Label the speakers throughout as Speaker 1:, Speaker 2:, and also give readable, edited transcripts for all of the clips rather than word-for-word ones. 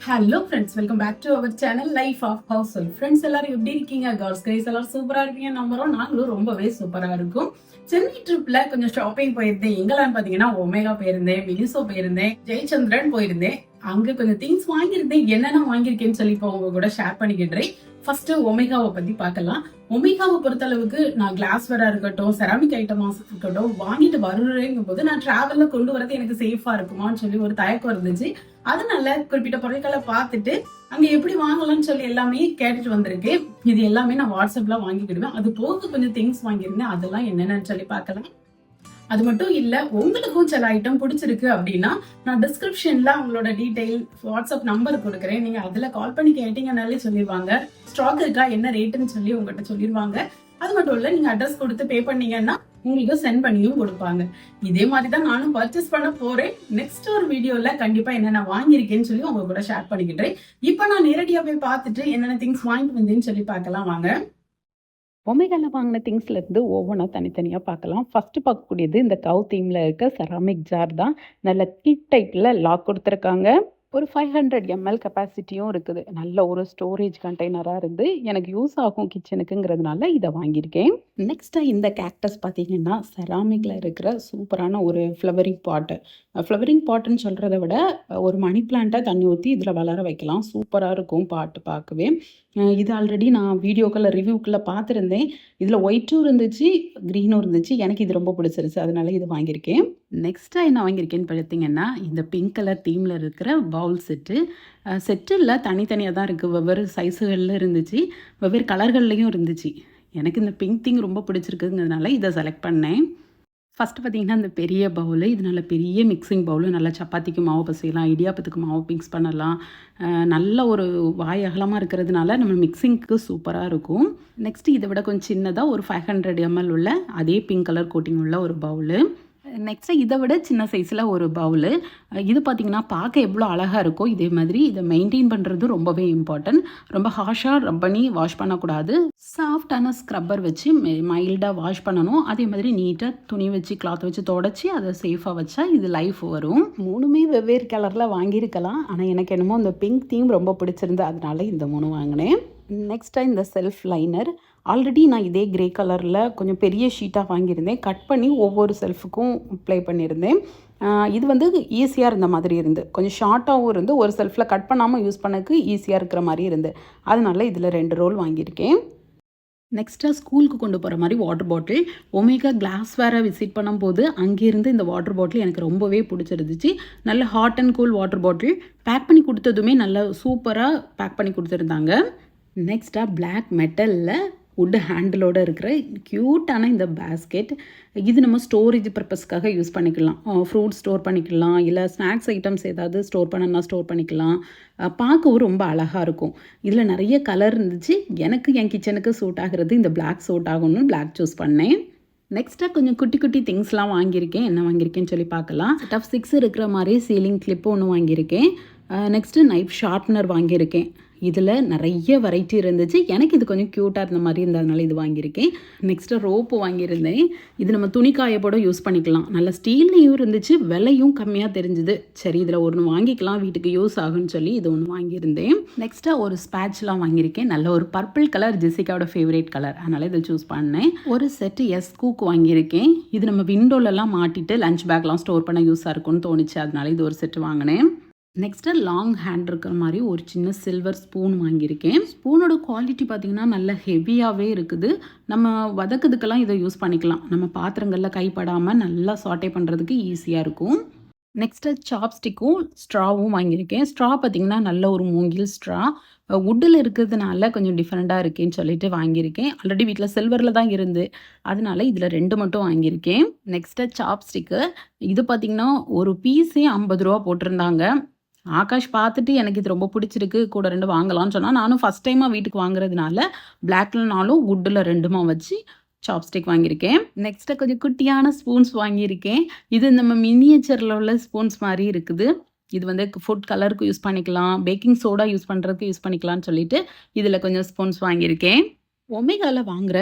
Speaker 1: Hello friends, welcome back to our channel life of housewife. Friends எல்லாரும் எப்படி இருக்கீங்க? Girls guys எல்லாரும் சூப்பரா இருப்பீங்க நம்புறோம். நாங்களும் ரொம்பவே சூப்பரா இருக்கும். சென்னை ட்ரிப்ல கொஞ்சம் ஷாப்பிங் போயிருந்தேன். எங்கெல்லாம் பாத்தீங்கன்னா ஒமேகா போயிருந்தேன், மினிசோ போயிருந்தேன், ஜெயச்சந்திரன் போயிருந்தேன். அங்க கொஞ்சம் திங்ஸ் வாங்கியிருந்தேன். என்னென்ன வாங்கியிருக்கேன்னு சொல்லி இப்போ உங்க கூட ஷேர் பண்ணிக்கிட்டேன். ஃபர்ஸ்ட் ஒமேகாவை பத்தி பார்க்கலாம். ஒமேகாவை பொறுத்த அளவுக்கு நான் கிளாஸ்வேரா இருக்கட்டும், செராமிக் ஐட்டமாஸ் இருக்கட்டும் வாங்கிட்டு வருறேங்கும் போது நான் டிராவல்ல கொண்டு வரது எனக்கு சேஃபா இருக்குமான்னு சொல்லி ஒரு தயக்கம் இருந்துச்சு. அதனால குறிப்பிட்ட பொருட்களை பார்த்துட்டு அங்க எப்படி வாங்கலாம்னு சொல்லி எல்லாமே கேட்டுட்டு வந்திருக்கேன். இது எல்லாமே நான் வாட்ஸ்அப்ல வாங்கிக்கிடுவேன். அது போக கொஞ்சம் திங்ஸ் வாங்கியிருந்தேன். அதெல்லாம் என்னென்னு சொல்லி பார்க்கலாம். அது மட்டும் இல்ல, உங்களுக்கும் சில ஐட்டம் பிடிச்சிருக்கு அப்படின்னா நான் டிஸ்கிரிப்ஷன்ல உங்களோட டீடைல் வாட்ஸ்அப் நம்பர் கொடுக்குறேன். நீங்க அதுல கால் பண்ணி கேட்டீங்கன்னாலே சொல்லிடுவாங்க. ஸ்டாக் இருக்கா, என்ன ரேட்டுன்னு சொல்லி உங்ககிட்ட சொல்லிடுவாங்க. அது மட்டும் இல்ல, நீங்க அட்ரஸ் கொடுத்து பே பண்ணீங்கன்னா உங்களுக்கு சென்ட் பண்ணியும் கொடுப்பாங்க. இதே மாதிரி தான் நானும் பர்ச்சேஸ் பண்ண போறேன். நெக்ஸ்ட் ஒரு வீடியோல கண்டிப்பா என்னென்ன வாங்கியிருக்கேன்னு சொல்லி உங்க கூட ஷேர் பண்ணிக்கிட்டேன். இப்ப நான் நேரடியா போய் பார்த்துட்டு என்னென்ன திங்ஸ் வாங்கிட்டு வந்தேன்னு சொல்லி பார்க்கலாம் வாங்க.
Speaker 2: ஒமேகால வாங்கின திங்ஸ்லேருந்து ஒவ்வொன்றா தனித்தனியாக பார்க்கலாம். ஃபஸ்ட்டு பார்க்கக்கூடியது இந்த கவ் தீமில் இருக்க செராமிக் ஜார் தான். நல்ல கிட் டைப்பில் லாக் கொடுத்துருக்காங்க. ஒரு 500 ml கெப்பாசிட்டியும் இருக்குது. நல்ல ஒரு ஸ்டோரேஜ் கண்டெய்னராக இருந்து எனக்கு யூஸ் ஆகும் கிச்சனுக்குங்கிறதுனால இதை வாங்கியிருக்கேன். நெக்ஸ்ட்டாக இந்த கேக்டஸ் பார்த்தீங்கன்னா செராமிக்கில் இருக்கிற சூப்பரான ஒரு ஃப்ளவரிங் பாட்டு. ஃப்ளவரிங் பாட்டுன்னு சொல்கிறத விட ஒரு மணி பிளான்ட்டை தண்ணி ஊற்றி இதில் வளர வைக்கலாம். சூப்பராக இருக்கும் பாட்டு பார்க்கவே. இது ஆல்ரெடி நான் வீடியோக்களில் ரிவ்யூக்குள்ளே பார்த்துருந்தேன். இதில் ஒயிட்டும் இருந்துச்சு, க்ரீனும் இருந்துச்சு. எனக்கு இது ரொம்ப பிடிச்சிருச்சு, அதனால இது வாங்கியிருக்கேன். நெக்ஸ்ட்டாக என்ன வாங்கியிருக்கேன்னு பார்த்தீங்கன்னா இந்த பிங்க் கலர் தீமில் இருக்கிற பவுல் செட்டில் தனித்தனியாக தான் இருக்குது. வெவ்வேறு சைஸுகளில் இருந்துச்சு, வெவ்வேறு கலர்கள்லையும் இருந்துச்சு. எனக்கு இந்த பிங்க் தீம் ரொம்ப பிடிச்சிருக்குங்கிறதுனால இதை செலக்ட் பண்ணேன். ஃபஸ்ட்டு பார்த்திங்கன்னா இந்த பெரிய பவுலு, இது நல்ல பெரிய மிக்சிங் பவுலு. நல்லா சப்பாத்திக்கு மாவு பசையலாம், இடியாப்பத்துக்கு மாவு மிக்ஸ் பண்ணலாம். நல்ல ஒரு வாய் அகலமாக இருக்கிறதுனால நம்ம மிக்சிங்க்கு சூப்பராக இருக்கும். நெக்ஸ்ட்டு இதை விட கொஞ்சம் சின்னதாக ஒரு 500 ml உள்ள அதே பிங்க் கலர் கோட்டிங் உள்ள ஒரு பவுலு. நெக்ஸ்ட்டு இதை விட சின்ன சைஸில் ஒரு பவுலு. இது பார்த்திங்கன்னா பார்க்க எவ்வளோ அழகாக இருக்கோ இதே மாதிரி இதை மெயின்டைன் பண்ணுறது ரொம்பவே இம்பார்ட்டன்ட். ரொம்ப ஹாஷாக ரப் பண்ணி வாஷ் பண்ணக்கூடாது. சாஃப்டான ஸ்க்ரப்பர் வச்சு மைல்டாக வாஷ் பண்ணணும். அதே மாதிரி நீட்டாக துணி வச்சு கிளாத் வச்சு தொடச்சி அதை சேஃபாக வச்சா இது லைஃப் வரும். மூணுமே வெவ்வேறு கலரில் வாங்கியிருக்கலாம். ஆனால் எனக்கு என்னமோ இந்த பிங்க் தீம் ரொம்ப பிடிச்சிருந்து, அதனால இந்த 3 வாங்கினேன். நெக்ஸ்ட்டாக இந்த செல்ஃப் லைனர். ஆல்ரெடி நான் இதே கிரே கலரில் கொஞ்சம் பெரிய ஷீட்டாக வாங்கியிருந்தேன். கட் பண்ணி ஒவ்வொரு செல்ஃபுக்கும் ப்ளே பண்ணியிருந்தேன். இது வந்து ஈஸியாக இருந்த மாதிரி இருந்து, கொஞ்சம் ஷார்ட்டாகவும் இருந்து, ஒரு செல்ஃபில் கட் பண்ணாமல் யூஸ் பண்ணக்கு ஈஸியாக இருக்கிற மாதிரி இருந்து, அதனால இதில் 2 ரோல் வாங்கியிருக்கேன். நெக்ஸ்ட்டாக ஸ்கூலுக்கு கொண்டு போகிற மாதிரி வாட்டர் பாட்டில். ஒமேகா கிளாஸ் வேறு விசிட் பண்ணும்போது அங்கேருந்து இந்த வாட்டர் பாட்டில் எனக்கு ரொம்பவே பிடிச்சிருந்துச்சு. நல்ல hot and cool water bottle. Pack பண்ணி கொடுத்ததுமே நல்லா சூப்பராக பேக் பண்ணி கொடுத்துருந்தாங்க. நெக்ஸ்ட்டாக பிளாக் மெட்டலில் வுட் ஹேண்டிலோடு இருக்கிற க்யூட்டான இந்த பேஸ்கெட். இது நம்ம ஸ்டோரேஜ் பர்பஸ்க்காக யூஸ் பண்ணிக்கலாம். ஃப்ரூட்ஸ் ஸ்டோர் பண்ணிக்கலாம், இல்லை ஸ்நாக்ஸ் ஐட்டம்ஸ் ஏதாவது ஸ்டோர் பண்ணணும்னா ஸ்டோர் பண்ணிக்கலாம். பார்க்கவும் ரொம்ப அழகாக இருக்கும். இதில் நிறைய கலர் இருந்துச்சு. எனக்கு என் கிச்சனுக்கு சூட் ஆகிறது இந்த பிளாக் சூட் ஆகணும்னு பிளாக் சூஸ் பண்ணேன். நெக்ஸ்ட்டாக கொஞ்சம் குட்டி குட்டி திங்ஸ்லாம் வாங்கியிருக்கேன். என்ன வாங்கியிருக்கேன்னு சொல்லி பார்க்கலாம். செட் ஆஃப் 6 இருக்கிற மாதிரி சீலிங் கிளிப்பு ஒன்று வாங்கியிருக்கேன். நெக்ஸ்ட்டு நைஃப் ஷார்ப்னர் வாங்கியிருக்கேன். இதில் நிறைய வெரைட்டி இருந்துச்சு. எனக்கு இது கொஞ்சம் க்யூட்டாக இருந்த மாதிரி இருந்ததுனால இது வாங்கியிருக்கேன். நெக்ஸ்ட்டு ரோப்பு வாங்கியிருந்தேன். இது நம்ம துணிக்காய போட யூஸ் பண்ணிக்கலாம். நல்ல ஸ்டீல்லையும் இருந்துச்சு, விலையும் கம்மியாக தெரிஞ்சுது. சரி இதில் ஒன்று வாங்கிக்கலாம், வீட்டுக்கு யூஸ் ஆகுன்னு சொல்லி இது ஒன்று வாங்கியிருந்தேன். நெக்ஸ்ட்டாக ஒரு ஸ்பேட்ச்லாம் வாங்கியிருக்கேன். நல்ல ஒரு பர்பிள் கலர், ஜெசிகாவோட ஃபேவரேட் கலர், அதனால் இதை சூஸ் பண்ணேன். ஒரு செட்டு கூக் வாங்கியிருக்கேன். இது நம்ம விண்டோலலாம் மாட்டிட்டு லஞ்ச் பேக்லாம் ஸ்டோர் பண்ண யூஸாக இருக்கும்னு தோணுச்சு, அதனால இது ஒரு செட்டு வாங்கினேன். நெக்ஸ்ட்டு லாங் ஹேண்ட் இருக்கிற மாதிரி ஒரு சின்ன சில்வர் ஸ்பூன் வாங்கியிருக்கேன். ஸ்பூனோட குவாலிட்டி பார்த்திங்கன்னா நல்ல ஹெவியாகவே இருக்குது. நம்ம வதக்குறதுக்கெல்லாம் இதை யூஸ் பண்ணிக்கலாம். நம்ம பாத்திரங்களில் கைப்படாமல் நல்லா சாட்டே பண்ணுறதுக்கு ஈஸியாக இருக்கும். நெக்ஸ்ட்டு சாப்ஸ்டிக்கும் ஸ்ட்ராவும் வாங்கியிருக்கேன். ஸ்ட்ரா பார்த்திங்கன்னா நல்ல ஒரு மூங்கில் ஸ்ட்ரா. வுட்டில் இருக்கிறதுனால கொஞ்சம் டிஃப்ரெண்ட்டாக இருக்கேன்னு சொல்லிட்டு வாங்கியிருக்கேன். ஆல்ரெடி வீட்டில் சில்வரில் தான் இருந்து, அதனால இதில் 2 மட்டும் வாங்கியிருக்கேன். நெக்ஸ்ட்டு சாப்ஸ்டிக்கு. இது பார்த்திங்கன்னா ஒரு பீஸே 50 ரூபா போட்டிருந்தாங்க. ஆகாஷ் பார்த்துட்டு எனக்கு இது ரொம்ப பிடிச்சிருக்கு, கூட 2 வாங்கலாம்னு சொன்னால், நானும் ஃபஸ்ட் டைமாக வீட்டுக்கு வாங்குறதுனால பிளாக்லனாலும் வுட்டில் 2மா வச்சு சாப்ஸ்டிக் வாங்கியிருக்கேன். நெக்ஸ்ட்டு கொஞ்சம் குட்டியான ஸ்பூன்ஸ் வாங்கியிருக்கேன். இது நம்ம மினியேச்சரில் உள்ள ஸ்பூன்ஸ் மாதிரி இருக்குது. இது வந்து ஃபுட் கலருக்கு யூஸ் பண்ணிக்கலாம், பேக்கிங் சோடா யூஸ் பண்ணுறதுக்கு யூஸ் பண்ணிக்கலாம்னு சொல்லிட்டு இதில் கொஞ்சம் ஸ்பூன்ஸ் வாங்கியிருக்கேன். ஒமேகாவில் வாங்குகிற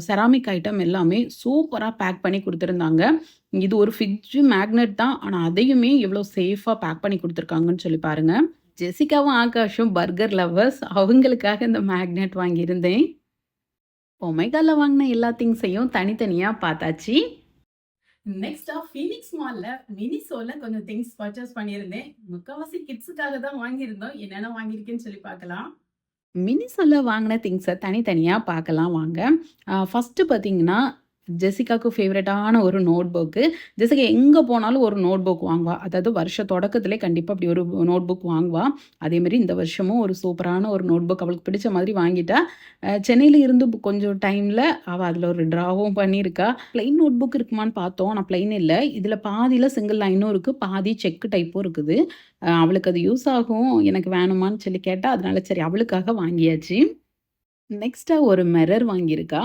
Speaker 2: செராமிக் ஐட்டம் எல்லாமே சூப்பராக பேக் பண்ணி கொடுத்துருந்தாங்க. இது ஒரு ஃப்ரிட்ஜ் மேக்னெட் தான், ஆனால் அதையுமே எவ்வளோ சேஃபாக பேக் பண்ணி கொடுத்துருக்காங்கன்னு சொல்லி பாருங்கள். ஜெசிகாவும் ஆகாஷும் பர்கர் லவ்வர்ஸ். அவங்களுக்காக இந்த மேக்னெட் வாங்கியிருந்தேன். ஒமேகால வாங்கின எல்லா திங்ஸையும் தனித்தனியா பார்த்தாச்சு.
Speaker 1: நெக்ஸ்டா ஃபீனிக்ஸ் மால்ல மினிசோல கொஞ்சம் திங்ஸ் பர்ச்சேஸ் பண்ணியிருந்தேன். முக்காவாசி கிட்ஸுக்காக தான் வாங்கியிருந்தோம். என்னென்ன வாங்கியிருக்கேன்னு சொல்லி பார்க்கலாம்.
Speaker 2: மினிசோல வாங்கின திங்ஸை தனித்தனியா பார்க்கலாம் வாங்க. ஃபர்ஸ்ட்டு பார்த்தீங்கன்னா, ஜெசிகாவுக்கு ஃபேவரட்டான ஒரு நோட் புக்கு. ஜெசிகா எங்கே போனாலும் ஒரு நோட் புக் வாங்குவா. அதாவது வருஷ தொடக்கத்திலே கண்டிப்பாக அப்படி ஒரு நோட் புக் வாங்குவா. அதேமாரி இந்த வருஷமும் ஒரு சூப்பரான ஒரு நோட் புக் அவளுக்கு பிடிச்ச மாதிரி வாங்கிட்டா. சென்னையில் இருந்து கொஞ்சம் டைமில் அவள் அதில் ஒரு ட்ராவும் பண்ணியிருக்கா. ப்ளைன் நோட் புக் இருக்குமான்னு பார்த்தோம். ஆனால் ப்ளைன் இல்லை. இதில் பாதியில் சிங்கிள் லைனும் இருக்குது, பாதி செக் டைப்பும் இருக்குது. அவளுக்கு அது யூஸ் ஆகும், எனக்கு வேணுமான்னு சொல்லி கேட்டா. அதனால சரி அவளுக்காக வாங்கியாச்சு. நெக்ஸ்ட்டாக ஒரு மிரர் வாங்கியிருக்கா.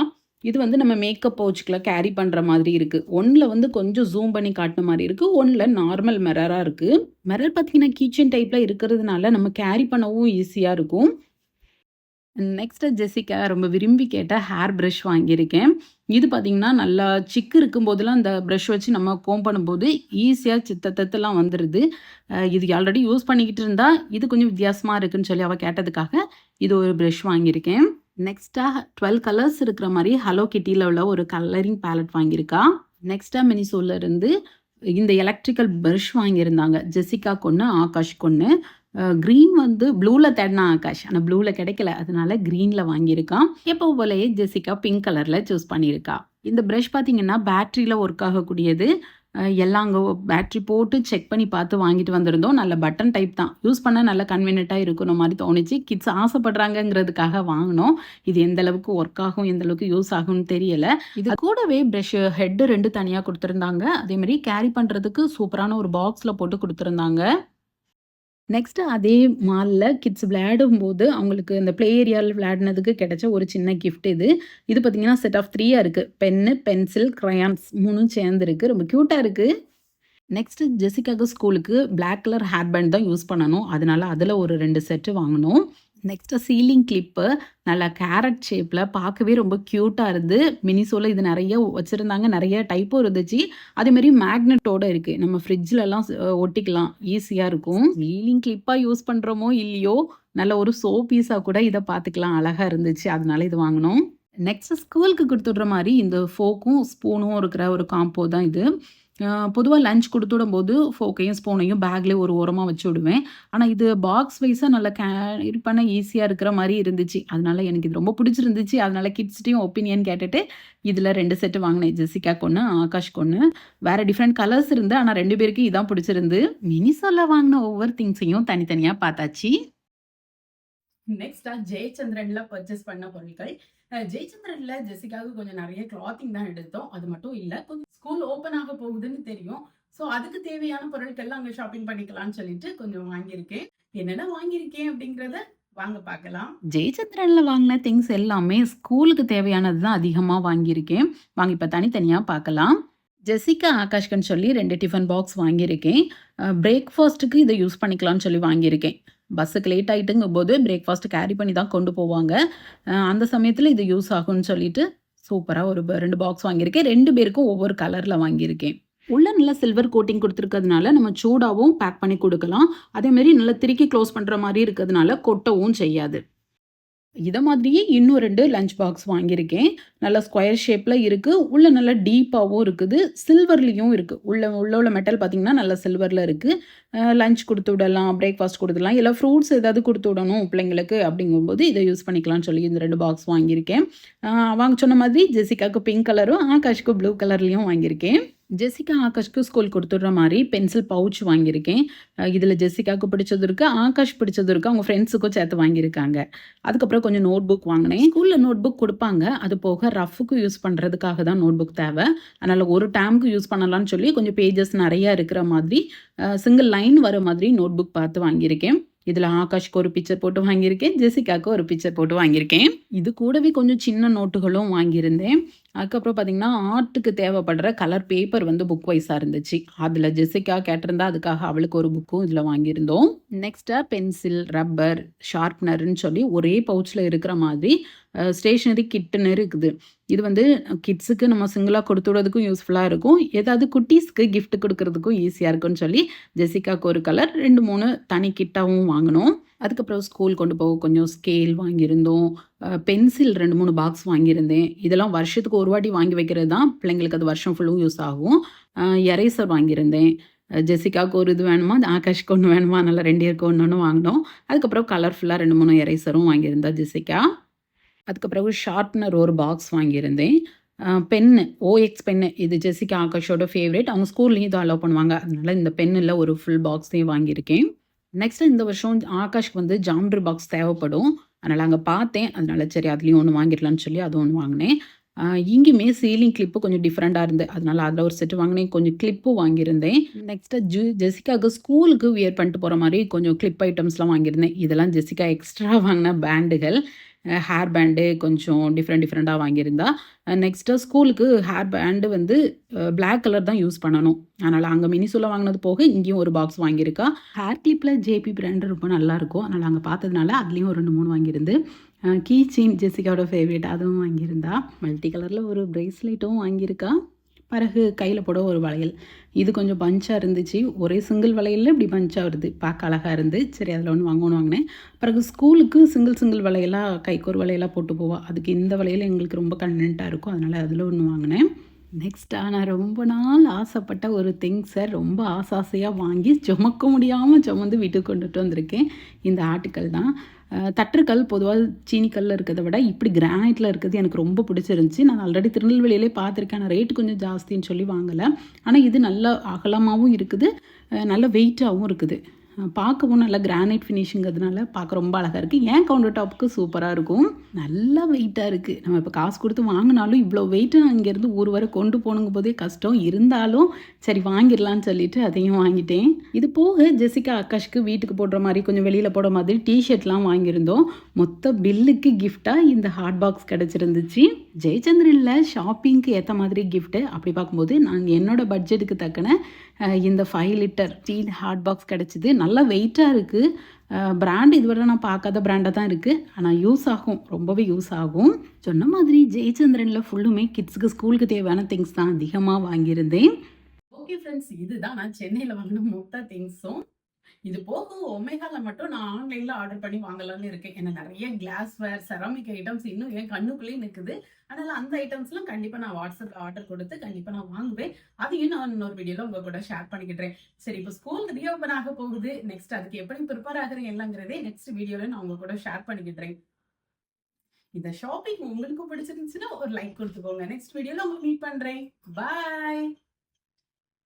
Speaker 2: இது வந்து நம்ம மேக்கப் பவுச்சுக்குலாம் கேரி பண்ணுற மாதிரி இருக்குது. ஒன்றில் வந்து கொஞ்சம் ஜூம் பண்ணி காட்டின மாதிரி இருக்குது, ஒன்றில் நார்மல் மிரராக இருக்குது. மிரர் பார்த்தீங்கன்னா கீச்சன் டைப்பில் இருக்கிறதுனால நம்ம கேரி பண்ணவும் ஈஸியாக இருக்கும். நெக்ஸ்ட்டு ஜெசிகா ரொம்ப விரும்பி கேட்ட ஹேர் ப்ரஷ் வாங்கியிருக்கேன். இது பார்த்தீங்கன்னா நல்லா சிக்கு இருக்கும்போதெல்லாம் இந்த ப்ரஷ் வச்சு நம்ம கோம் பண்ணும்போது ஈஸியாக சித்தத்தெல்லாம் வந்துடுது. இது ஆல்ரெடி யூஸ் பண்ணிக்கிட்டு இருந்தா, இது கொஞ்சம் வித்தியாசமாக இருக்குன்னு சொல்லி அவள் கேட்டதுக்காக இது ஒரு ப்ரஷ் வாங்கியிருக்கேன். நெக்ஸ்ட்டாக 12 கலர்ஸ் இருக்கிற மாதிரி ஹலோ கிட்டியில் உள்ள ஒரு கலரிங் பேலட் வாங்கியிருக்கா. நெக்ஸ்ட்டாக மினிசோல இருந்து இந்த எலக்ட்ரிக்கல் ப்ரஷ் வாங்கியிருந்தாங்க. ஜெசிகாக்கு ஒன்று, ஆகாஷ்க்கு ஒன்று. க்ரீன் வந்து ப்ளூவில் தேடினா ஆகாஷ், ஆனால் ப்ளூவில் கிடைக்கல, அதனால க்ரீனில் வாங்கியிருக்கான். எப்போ போலயே ஜெசிகா பிங்க் கலரில் சூஸ் பண்ணியிருக்கா. இந்த ப்ரஷ் பார்த்தீங்கன்னா பேட்டரியில் ஒர்க் ஆகக்கூடியது. எல்லாம் அங்கே பேட்ரி போட்டு செக் பண்ணி பார்த்து வாங்கிட்டு வந்திருந்தோம். நல்ல பட்டன் டைப் தான், யூஸ் பண்ண நல்ல கன்வீனியண்ட்டாக இருக்கணும் மாதிரி தோணுச்சு. கிட்ஸ் ஆசைப்படுறாங்கங்கிறதுக்காக வாங்கினோம். இது எந்த அளவுக்கு ஒர்க் ஆகும், எந்த அளவுக்கு யூஸ் ஆகும்னு தெரியல. இது கூடவே ப்ரஷ் ஹெட்டு 2 தனியாக கொடுத்துருந்தாங்க. அதேமாதிரி கேரி பண்ணுறதுக்கு சூப்பரான ஒரு பாக்ஸில் போட்டு கொடுத்துருந்தாங்க. நெக்ஸ்ட்டு அதே மாலில் கிட்ஸ் விளையாடும்போது அவங்களுக்கு இந்த ப்ளே ஏரியாவில் விளையாடினதுக்கு கிடைச்ச ஒரு சின்ன கிஃப்ட் இது. இது பார்த்தீங்கன்னா செட் ஆஃப் 3 இருக்குது. பென்னு, பென்சில், க்ரையான்ஸ் 3ம் சேர்ந்துருக்கு. ரொம்ப க்யூட்டாக இருக்குது. நெக்ஸ்ட்டு ஜெசிகாவுக்கு ஸ்கூலுக்கு பிளாக் கலர் ஹேர் பேண்ட் தான் யூஸ் பண்ணணும். அதனால அதில் ஒரு 2 செட்டு வாங்கினோம். நெக்ஸ்ட்டு சீலிங் கிளிப்பு நல்லா கேரட் ஷேப்பில் பார்க்கவே ரொம்ப க்யூட்டாக இருந்து. மினிசோல இது நிறைய வச்சுருந்தாங்க, நிறைய டைப்பும் இருந்துச்சு. அதேமாரி மேக்னெட்டோடு இருக்குது, நம்ம ஃப்ரிட்ஜிலலாம் ஒட்டிக்கலாம், ஈஸியாக இருக்கும். சீலிங் கிளிப்பாக யூஸ் பண்ணுறோமோ இல்லையோ, நல்ல ஒரு சோ பீஸாக கூட இதை பார்த்துக்கலாம், அழகாக இருந்துச்சு. அதனால இது வாங்கினோம். நெக்ஸ்ட்டு ஸ்கூலுக்கு கொடுத்துட்ற மாதிரி இந்த ஃபோக்கும் ஸ்பூனும் இருக்கிற ஒரு காம்போ தான் இது. பொதுவாக லஞ்ச் கொடுத்துடும்போது ஃபோக்கையும் ஸ்பூனையும் பேக்லேயே ஒரு ஓரமாக வச்சு விடுவேன். ஆனால் இது பாக்ஸ் வைஸாக நல்லா கேரி பண்ண ஈஸியாக இருக்கிற மாதிரி இருந்துச்சு. அதனால எனக்கு இது ரொம்ப பிடிச்சிருந்துச்சு. அதனால கிட்ஸ்ட்டையும் ஒப்பீனியன் கேட்டுட்டு இதில் 2 செட்டு வாங்கினேன். ஜெசிகாக்கு ஒன்று, ஆகாஷ்க்கு ஒன்று. வேறு டிஃப்ரெண்ட் கலர்ஸ் இருந்து, ஆனால் 2 பேருக்கு இதான் பிடிச்சிருந்து. மினிசோல வாங்கின ஒவ்வொரு திங்ஸையும் தனித்தனியாக பார்த்தாச்சு.
Speaker 1: நெக்ஸ்டா ஜெயச்சந்திரன்ல பர்ச்சேஸ் பண்ண பொருட்கள். ஜெயச்சந்திரன்ல ஜெசிகாவுக்கு கொஞ்சம் நிறைய கிளாத்திங் தான் எடுத்தோம். அது மட்டும் இல்ல, கொஞ்சம் ஸ்கூல் ஓப்பன் ஆக போகுதுன்னு தெரியும். ஸோ அதுக்கு தேவையான பொருட்கள்லாம் அங்கே ஷாப்பிங் பண்ணிக்கலாம்னு சொல்லிட்டு கொஞ்சம் வாங்கியிருக்கேன். என்னென்ன வாங்கியிருக்கேன் அப்படிங்கிறத வாங்க பார்க்கலாம்.
Speaker 2: ஜெயச்சந்திரனில் வாங்கின திங்ஸ் எல்லாமே ஸ்கூலுக்கு தேவையானது தான் அதிகமாக வாங்கியிருக்கேன். வாங்க இப்போ தனித்தனியாக பார்க்கலாம். ஜெசிகா, ஆகாஷ்கன்னு சொல்லி 2 டிஃபன் பாக்ஸ் வாங்கியிருக்கேன். பிரேக்ஃபாஸ்ட்டுக்கு இதை யூஸ் பண்ணிக்கலாம்னு சொல்லி வாங்கியிருக்கேன். பஸ்ஸுக்கு லேட் ஆகிட்டுங்கும் போது பிரேக்ஃபாஸ்ட் கேரி பண்ணி தான் கொண்டு போவாங்க. அந்த சமயத்தில் இது யூஸ் ஆகும்னு சொல்லிட்டு சூப்பராக ஒரு 2 பாக்ஸ் வாங்கியிருக்கேன். 2 பேருக்கும் ஒவ்வொரு கலரில் வாங்கியிருக்கேன். உள்ள நல்லா சில்வர் கோட்டிங் கொடுத்துருக்கிறதுனால நம்ம சூடாகவும் பேக் பண்ணி கொடுக்கலாம். அதேமாரி நல்லா திருக்கி க்ளோஸ் பண்ணுற மாதிரி இருக்கிறதுனால கொட்டவும் செய்யாது. இதை மாதிரியே இன்னும் 2 லஞ்ச் பாக்ஸ் வாங்கியிருக்கேன். நல்லா ஸ்கொயர் ஷேப்பில் இருக்குது, உள்ளே நல்லா டீப்பாகவும் இருக்குது, சில்வர்லேயும் இருக்குது. உள்ள மெட்டல் பார்த்திங்கன்னா நல்லா சில்வரில் இருக்குது. லஞ்ச் கொடுத்து விடலாம், பிரேக்ஃபாஸ்ட் கொடுத்துடலாம், இல்லை ஃப்ரூட்ஸ் ஏதாவது கொடுத்து விடணும் பிள்ளைங்களுக்கு அப்படிங்கும்போது இதை யூஸ் பண்ணிக்கலாம்னு சொல்லி இந்த 2 பாக்ஸ் வாங்கியிருக்கேன். சொன்ன மாதிரி ஜெசிகாவுக்கு பிங்க் கலரும் ஆகாஷ்க்கு ப்ளூ கலர்லேயும் வாங்கியிருக்கேன். ஜெசிகா, ஆகாஷ்க்கு ஸ்கூல் கொடுத்துட்ற மாதிரி பென்சில் பவுச் வாங்கியிருக்கேன். இதில் ஜெசிகாவுக்கு பிடிச்சது இருக்குது, ஆகாஷ் பிடிச்சது இருக்குது, அவங்க ஃப்ரெண்ட்ஸுக்கும் சேர்த்து வாங்கியிருக்காங்க. அதுக்கப்புறம் கொஞ்சம் நோட் புக் வாங்கினேன். ஸ்கூலில் நோட் புக் கொடுப்பாங்க, அது போக ரஃபுக்கு யூஸ் பண்ணுறதுக்காக தான் நோட் புக் தேவை. அதனால் ஒரு டேமுக்கு யூஸ் பண்ணலாம்னு சொல்லி கொஞ்சம் பேஜஸ் நிறையா இருக்கிற மாதிரி சிங்கிள் லைன் வர மாதிரி நோட் புக் பார்த்து வாங்கியிருக்கேன். இதில் ஆகாஷ்க்கு ஒரு பிக்சர் போட்டு வாங்கியிருக்கேன், ஜெசிகாவுக்கு ஒரு பிக்சர் போட்டு வாங்கியிருக்கேன். இது கூடவே கொஞ்சம் சின்ன நோட்டுகளும் வாங்கியிருந்தேன். அதுக்கப்புறம் பார்த்தீங்கன்னா, ஆர்ட்டுக்கு தேவைப்படுற கலர் பேப்பர் வந்து புக் வைஸா இருந்துச்சு. அதில ஜெசிகா கேட்டிருந்தா, அதுக்காக அவளுக்கு ஒரு புக்கும் இதில வாங்கியிருந்தோம். நெக்ஸ்ட்டா பென்சில், ரப்பர், ஷார்ப்னர்ன்னு சொல்லி ஒரே பவுச்ல இருக்கிற மாதிரி ஸ்டேஷனரி கிட்டுன்னு இருக்குது. இது வந்து கிட்ஸுக்கு நம்ம சிங்கிளா கொடுத்து விடுறதுக்கும் யூஸ்ஃபுல்லா இருக்கும். ஏதாவது குட்டீஸ்க்கு கிஃப்ட் குடுக்குறதுக்கும் ஈஸியா இருக்குன்னு சொல்லி, ஜெசிகாக்கு ஒரு கலர் 2, 3 தனி கிட்டாவும் வாங்குனோம். அதுக்கப்புறம் ஸ்கூல் கொண்டு போக கொஞ்சம் ஸ்கேல் வாங்கியிருந்தோம். பென்சில் 2, 3 பாக்ஸ் வாங்கியிருந்தேன். இதெல்லாம் வருஷத்துக்கு ஒரு வாட்டி வாங்கி வைக்கிறது தான். பிள்ளைங்களுக்கு அது வருஷம் ஃபுல்லும் யூஸ் ஆகும். எரேசர் வாங்கியிருந்தேன். ஜெசிகாவுக்கு ஒரு இது வேணுமா, ஆகாஷ்க்கு ஒண்ணு வேணுமா, அதனால 2 பேருக்கு ஒண்ணு ஒண்ணு வாங்குனோம். அதுக்கப்புறம் கலர்ஃபுல்லா 2, 3 எரேசரும் வாங்கியிருந்தா ஜெசிகா. அதுக்கப்புறம் ஷார்ப்னர் ஒரு பாக்ஸ் வாங்கியிருந்தேன். Pen, OX pen. இது ஜெசிகா, ஆகாஷோட ஃபேவரைட். அவங்க ஸ்கூல்லயும் இத அலோவ் பண்ணுவாங்க. அதனால இந்த பென்னுல ஒரு ஃபுல் பாக்ஸையும் வாங்கியிருக்கேன். நெக்ஸ்ட் இந்த வருஷம் ஆகாஷ்க்கு வந்து ஜாமெட்ரி பாக்ஸ் தேவைப்படும். அதனால அங்க பார்த்தேன். அதனால சரி அதுலயும் ஒண்ணு வாங்கிடலான்னு சொல்லி அது ஒண்ணு வாங்கினேன். இங்கேயுமே சீலிங் கிளிப்பு கொஞ்சம் டிஃபரெண்ட்டா இருந்து. அதனால அதில ஒரு செட் வாங்கினேன். கொஞ்சம் கிளிப்பும் வாங்கியிருந்தேன். நெக்ஸ்ட்டு ஜெசிகாவுக்கு ஸ்கூலுக்கு வியர் பண்ணிட்டு போற மாரி கொஞ்சம் கிளிப் ஐட்டம்ஸ்லாம் வாங்கியிருந்தேன். இதெல்லாம் ஜெசிகா எக்ஸ்ட்ரா வாங்கின பேண்டுகள். ஹேர் பேண்டு கொஞ்சம் டிஃப்ரெண்ட்டா வாங்கியிருந்தா. நெக்ஸ்ட்டு ஸ்கூலுக்கு ஹேர் பேண்டு வந்து பிளாக் கலர் தான் யூஸ் பண்ணணும். அதனால அங்க மினிசோல வாங்கினது போக, இங்கேயும் ஒரு பாக்ஸ் வாங்கியிருக்கா. ஹேர் கிளிப்ல ஜேபி பிராண்ட் ரொம்ப நல்லாயிருக்கும். அதனால அங்க பார்த்ததுனால அதுலயும் ஒரு 2, 3 வாங்கியிருந்து. கீ செயின் ஜெசிகாவோட ஃபேவரைட் அதுவும் வாங்கியிருந்தா. மல்டி கலர்ல ஒரு பிரேஸ்லெட்டும் வாங்கியிருக்கா. பிறகு கையில போட ஒரு வளையல். இது கொஞ்சம் பஞ்சா இருந்துச்சு. ஒரே சிங்கிள் வளையல்ல இப்படி பஞ்சா வருது. பார்க்க அழகா இருந்து. சரி அதில ஒண்ணு வாங்கினேன். பிறகு ஸ்கூலுக்கு சிங்கிள் வளையலா கைக்கு ஒரு வளையலா போட்டு போவா. அதுக்கு இந்த வளையல் எங்களுக்கு ரொம்ப கன்வீனியன்ட்டா இருக்கும். அதனால அதில ஒண்ணு வாங்கினேன். நெக்ஸ்ட்டா நான் ரொம்ப நாள் ஆசைப்பட்ட ஒரு திங்ஸை ரொம்ப ஆசையா வாங்கி சுமக்க முடியாம சுமந்து வீட்டுக்கு கொண்டுட்டு வந்திருக்கேன். இந்த ஆட்டுக்கல் தான். தட்டுக்கல் பொதுவா சீனி கல்ல இருக்கிறத விட இப்படி கிரானைட்ல இருக்கிறது எனக்கு ரொம்ப பிடிச்சிருந்துச்சு. நான் ஆல்ரெடி திருநெல்வேலியிலே பார்த்துருக்கேன். ஆனா ரேட் கொஞ்சம் ஜாஸ்தின்னு சொல்லி வாங்கல. ஆனா இது நல்ல அகலமாவும் இருக்குது. நல்ல வெயிட்டாவும் இருக்குது. பார்க்கவும் நல்லா கிரானைட் ஃபினிஷிங்கிறதுனால பார்க்க ரொம்ப அழகா இருக்கு. என் கவுண்டர் டாப்புக்கு சூப்பரா இருக்கும். நல்லா வெயிட்டா இருக்கு. நம்ம இப்ப காசு குடுத்து வாங்குனாலும் இவ்ளோ வெயிட் நான் இங்கேருந்து ஊர் வரை கொண்டு போகணுங்கும் போதே கஷ்டம். இருந்தாலும் சரி வாங்கிடலான்னு சொல்லிட்டு அதையும் வாங்கிட்டேன். இது போக ஜெசிகா, ஆகாஷ்க்கு வீட்டுக்கு போடுற மாரி கொஞ்சம் வெளியில போடுற மாதிரி டீ ஷர்ட்லாம் வாங்கியிருந்தோம். மொத்த பில்லுக்கு கிஃப்ட்டா இந்த ஹாட் பாக்ஸ் கிடைச்சிருந்துச்சு. ஜெயச்சந்திரன்ல ஷாப்பிங்க்கு ஏத்த மாதிரி கிஃப்ட் அப்படி பார்க்கும்போது நான் என்னோட பட்ஜெட்டுக்கு தக்கன இந்த 5 லிட்டர் ஸ்டீல் ஹாட் பாக்ஸ் கிடைச்சது. நல்லா வெயிட்டா இருக்கு. பிராண்ட் இதுவரை நான் பார்க்காத பிராண்டா தான் இருக்கு. ஆனா யூஸ் ஆகும். ரொம்பவே யூஸ் ஆகும். சொன்ன மாதிரி ஜெயச்சந்திரன்ல ஃபுல்லுமே கிட்ஸ்க்கு ஸ்கூலுக்கு தேவையான திங்ஸ் தான் அதிகமா வாங்கியிருந்தேன்.
Speaker 1: ஓகே ஃப்ரெண்ட்ஸ், இதுதான் நான் சென்னையில வாங்கின மொத்த திங்ஸும். இது போக ஒமேகால மட்டும் நான் ஆன்லைன்ல ஆர்டர் பண்ணி வாங்கலாம்னு இருக்கேன். ஏன்னா நிறைய கிளாஸ்வேர், செராமிக் ஐட்டம்ஸ் இன்னும் என் கண்ணுக்குள்ளேயே நிக்குது. அதனால அந்த ஐட்டம்ஸ்லாம் கண்டிப்பா நான் வாட்ஸ்அப்ல ஆர்டர் கொடுத்து கண்டிப்பா நான் வாங்குவேன். அதையும் நான் இன்னொரு வீடியோல உங்க கூட ஷேர் பண்ணிக்கிட்டேன். சரி, இப்போ ஸ்கூல் ரீஓபன் ஆக போகுது. நெக்ஸ்ட் அதுக்கு எப்படி ப்ரிப்பேர் ஆகுறேன் எல்லாங்கிறதே நெக்ஸ்ட் வீடியோல நான் உங்க கூட ஷேர் பண்ணிக்கிட்டேன். இந்த ஷாப்பிங் உங்களுக்கு பிடிச்சிருந்துச்சுன்னா ஒரு லைக் கொடுத்துக்கோங்க. நெக்ஸ்ட் வீடியோல உங்களை மீட் பண்றேன். பாய்.